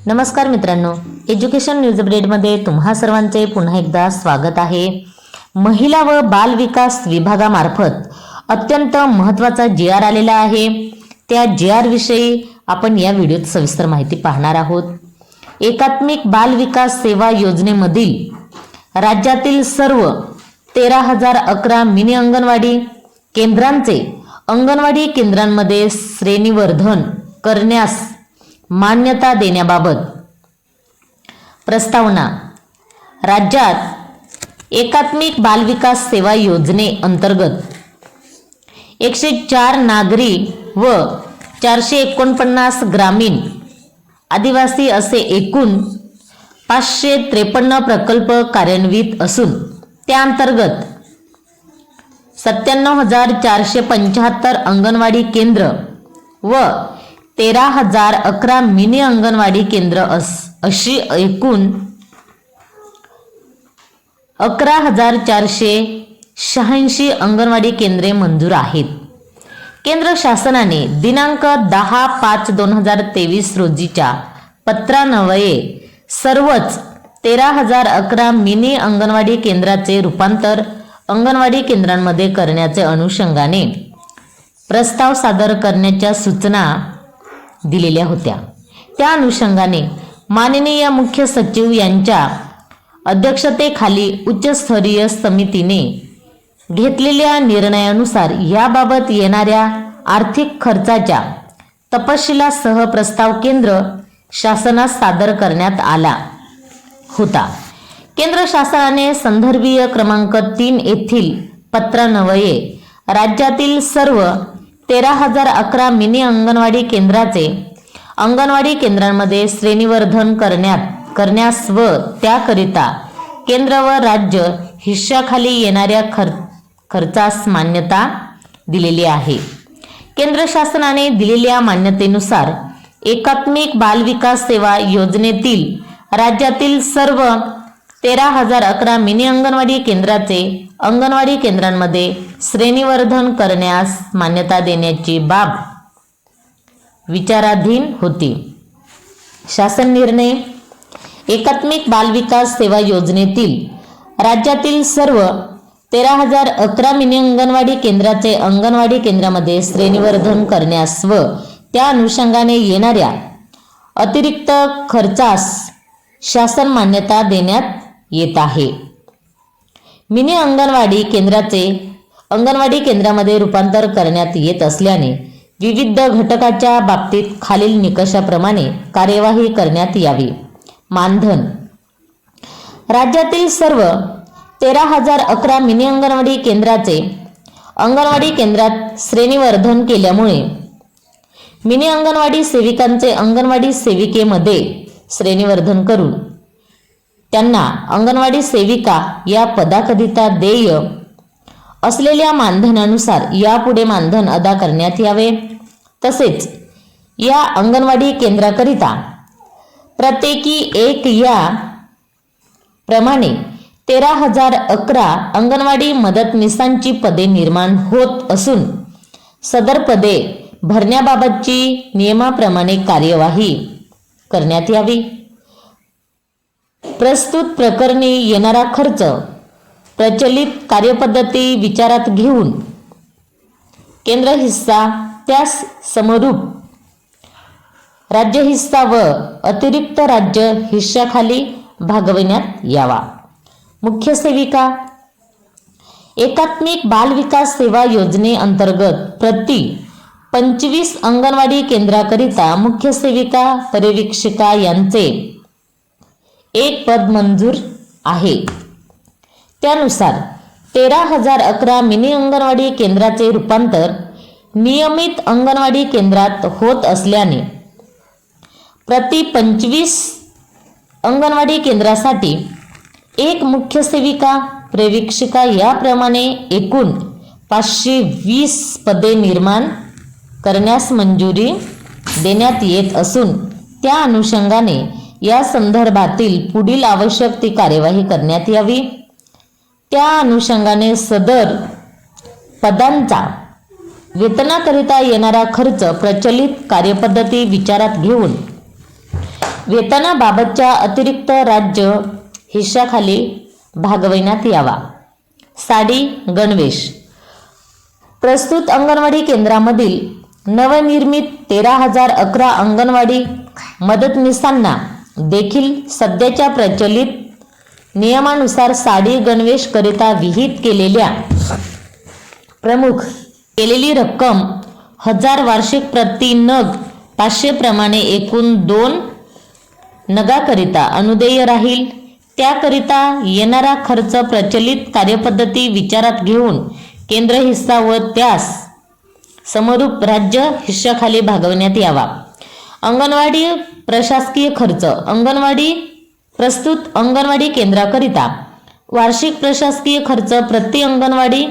नमस्कार मित्रांनो, education news अपडेटमध्ये तुम्हा सर्वांचे पुन्हा एकदा स्वागत आहे। महिला व बाल विकास विभागामार्फत अत्यंत महत्त्वाचा जी.आर. आलेला आहे। त्या जी.आर. विषयी आपण या व्हिडिओत सविस्तर माहिती पाहणार आहोत। एकात्मिक बाल विकास सेवा योजनेमधील राज्यातील सर्व 13,011 मिनी अंगणवाडी केंद्रांचे अंगणवाडी केंद्रांमध्ये श्रेणीवर्धन करण्यास मान्यता देण्याबाबत प्रस्तावना राज्यात एकात्मिक बाल विकास सेवा योजने अंतर्गत 104 नागरी व 449 ग्रामीण आदिवासी असे एकूण 553 प्रकल्प कार्यान्वित असून त्या अंतर्गत 97,475 अंगणवाडी केंद्र व 13,011 मिनी अंगणवाडी केंद्र अशी एकूण 11,486 अंगणवाडी केंद्रे मंजूर आहेत। केंद्र शासनाने दिनांक 10/5/2023 रोजीच्या पत्रान्वये सर्वच 13,011 मिनी अंगणवाडी केंद्राचे रूपांतर अंगणवाडी केंद्रांमध्ये करण्याचे अनुषंगाने प्रस्ताव सादर करण्याच्या सूचना दिलेल्या होत्या। त्या अनुषंगाने माननीय मुख्य सचिव यांच्या अध्यक्षतेखाली उच्चस्तरीय समितीने घेतलेल्या निर्णयानुसार याबाबत येणाऱ्या आर्थिक खर्चाच्या तपशिलासह प्रस्ताव केंद्र शासनास सादर करण्यात आला होता। केंद्र शासनाने संदर्भीय क्रमांक 3 येथील पत्रान्वये राज्यातील सर्व 13,011 मिनी अंगणवाडी केंद्राचे अंगणवाडी केंद्रांमध्ये श्रेणीवर्धन करण्यास व त्याकरिता केंद्र व राज्य हिश्श्याखाली येणाऱ्या खर्चास मान्यता दिलेली आहे। केंद्र शासनाने दिलेल्या मान्यतेनुसार एकात्मिक बाल विकास सेवा योजनेतील राज्यातील सर्व 13,011 मिनी अंगणवाडी केंद्राचे अंगणवाडी केंद्रांमध्ये श्रेणीवर्धन करण्यास मान्यता देण्याची बाब विचाराधीन होती। शासन निर्णय एकात्मिक बाल विकास सेवा योजनेतील राज्यातील सर्व 13,011 मिनी अंगणवाडी केंद्राचे अंगणवाडी केंद्रामध्ये श्रेणीवर्धन करण्यास व त्या अनुषंगाने येणाऱ्या अतिरिक्त खर्चास शासन मान्यता देण्यात येत आहे। मिनी अंगणवाडी केंद्राचे अंगणवाडी केंद्रामध्ये रूपांतर करण्यात येत असल्याने विविध घटकाच्या बाबतीत खालील निकषाप्रमाणे कार्यवाही करण्यात यावी। मानधन राज्यातील सर्व 13,011 मिनी अंगणवाडी केंद्राचे अंगणवाडी केंद्रात श्रेणीवर्धन केल्यामुळे मिनी अंगणवाडी सेविकांचे अंगणवाडी सेविकेमध्ये श्रेणीवर्धन करून त्यांना अंगणवाडी सेविका या पदाकरिता देय असलेल्या मानधनानुसार यापुढे मानधन अदा करण्यात यावे। तसेच या अंगणवाडी केंद्राकरिता प्रत्येकी एक या प्रमाणे 13,011 अंगणवाडी मदतनीसांची पदे निर्माण होत असून सदर पदे भरण्याबाबतची नियमाप्रमाणे कार्यवाही करण्यात यावी। प्रस्तुत प्रकरणी येणारा खर्च प्रचलित कार्यपद्धती विचारात घेऊन केंद्र हिस्सा त्यास समरूप राज्य हिस्सा व अतिरिक्त राज्य हिश्श्याखाली भागविण्यात यावा। मुख्य सेविका एकात्मिक बाल विकास सेवा योजनेअंतर्गत प्रति 25 अंगणवाडी केंद्राकरिता मुख्य सेविका पर्यवेक्षिका यांचे एक पद मंजूर आहे। त्यानुसार 13,011 मिनी अंगणवाडी केंद्राचे रूपांतर नियमित अंगणवाडी केंद्रात होत असल्याने प्रति 25 अंगणवाडी केंद्रासाठी एक मुख्य सेविका पर्यवेक्षिका याप्रमाणे एकूण 520 पदे निर्माण करण्यास मंजुरी देण्यात येत असून त्या अनुषंगाने या संदर्भातील पुढील आवश्यक ती कार्यवाही करण्यात यावी। त्या अनुषंगाने सदर पदांचा वेतनाकरिता येणारा खर्च प्रचलित कार्यपद्धती विचारात घेऊन वेतनाबाबतच्या अतिरिक्त राज्य हिश्शाखाली भागविण्यात यावा. साडी गणवेश. प्रस्तुत अंगणवाडी केंद्रामधील नवनिर्मित 13,011 अंगणवाडी मदतनीसांना देखील सध्याच्या प्रचलित नियमानुसार साडी गणवेश करिता विहित केलेल्या प्रमुख केलेली रक्कम 1000 वार्षिक प्रति नग 500 प्रमाणे एकूण 2 नगाकरिता अनुदेय राहील. त्याकरिता येणारा खर्च प्रचलित कार्यपद्धती विचारात घेऊन केंद्र हिस्सा व त्यास समरूप राज्य हिश्शाखाली भागवण्यात यावा. अंगणवाडी प्रशासकीय खर्च. प्रस्तुत अंगणवाडी केंद्राकरिता वार्षिक प्रशासकीय खर्च प्रति अंगणवाडी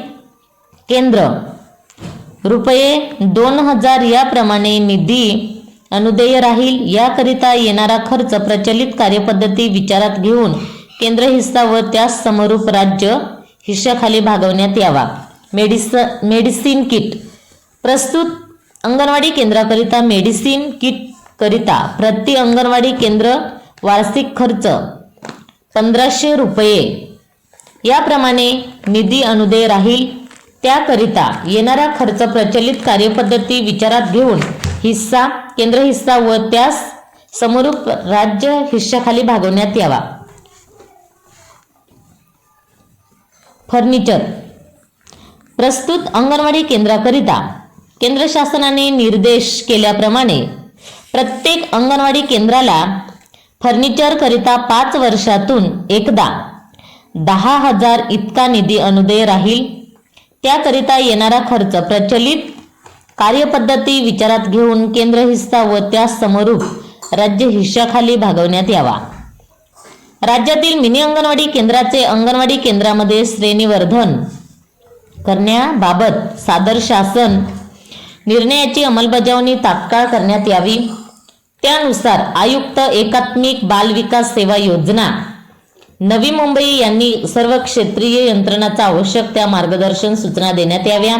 केंद्र रुपये 2000 याप्रमाणे निधी अनुदेय राहील. याकरिता येणारा खर्च प्रचलित कार्यपद्धती विचारात घेऊन केंद्र हिस्सा व त्यास समरूप राज्य हिश्शाखाली भागवण्यात यावा. Medicine kit. प्रस्तुत अंगणवाडी केंद्राकरिता मेडिसिन किट करिता प्रति अंगणवाडी केंद्र वार्षिक खर्च 1500 रुपये याप्रमाणे निधी अनुदेय राहील. त्याकरिता येणारा खर्च प्रचलित कार्यपद्धती विचारात घेऊन केंद्र हिस्सा व त्यास समरूप राज्य हिश्शाखाली भागवण्यात यावा. फर्निचर. प्रस्तुत अंगणवाडी केंद्राकरिता केंद्र शासनाने निर्देश केल्याप्रमाणे प्रत्येक अंगणवाडी केंद्राला फर्निचर करिता 5 वर्षातून एकदा 10,000 इतका निधी अनुदेय राहील. त्याकरिता येणारा खर्च प्रचलित कार्यपद्धती विचारात घेऊन केंद्र हिस्सा व त्यास समरूप राज्य हिश्शाखाली भागवण्यात यावा. राज्यातील मिनी अंगणवाडी केंद्राचे अंगणवाडी केंद्रामध्ये श्रेणीवर्धन करण्याबाबत सादर शासन निर्णयाची अंमलबजावणी तात्काळ करण्यात यावी. त्यानुसार आयुक्त एकात्मिक बाल विकास सेवा योजना नवी मुंबई यांनी सर्व क्षेत्रीय यंत्रणांचा आवश्यक त्या मार्गदर्शन सूचना देण्यात याव्या.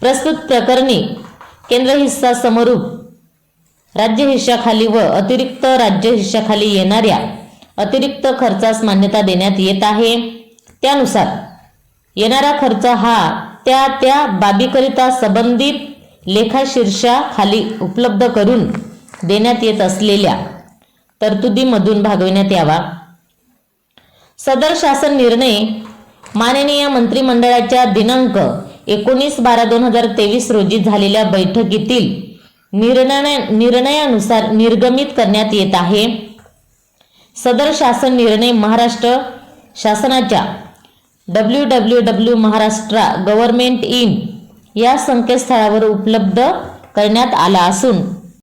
प्रस्तुत प्रकरणी केंद्र हिस्सा समरूप राज्य हिश्शाखाली व अतिरिक्त राज्य हिश्शाखाली येणाऱ्या अतिरिक्त खर्चास मान्यता देण्यात येत आहे. त्यानुसार येणारा खर्च हा त्या बाबीकरिता संबंधित लेखाशीर्षाखाली उपलब्ध करून देण्यात येत असलेल्या तरतुदीमधून भागविण्यात यावा. सदर शासन निर्णय माननीय मंत्रिमंडळाच्या दिनांक 19/12/2023 रोजी झालेल्या बैठकीतील निर्णयानुसार निर्गमित करण्यात येत आहे. सदर शासन निर्णय महाराष्ट्र शासनाच्या www.maharashtra government in या संकेतस्थळावर उपलब्ध करण्यात आला असून